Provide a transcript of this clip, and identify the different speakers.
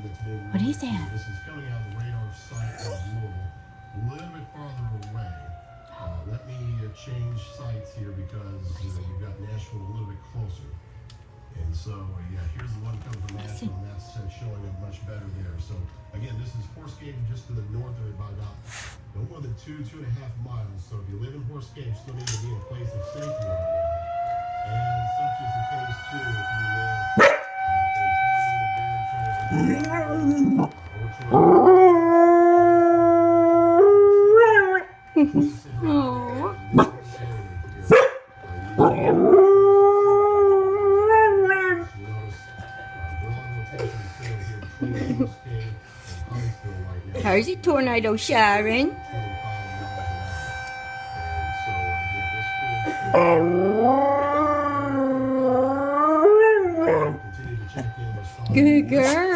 Speaker 1: What is that?
Speaker 2: This is coming out of the radar site of Louisville, a little bit farther away. Let me change sites here because we've got Nashville a little bit closer. And so, yeah, here's the one coming from Nashville, and that's showing up much better there. So, again, this is Horse Cave just to the north of it by about no more than 2.5 miles. So, if you live in Horse Cave, still need to be in a place of safety right now. And such is the case, too, if you live
Speaker 1: How's the tornado, siren? Good girl.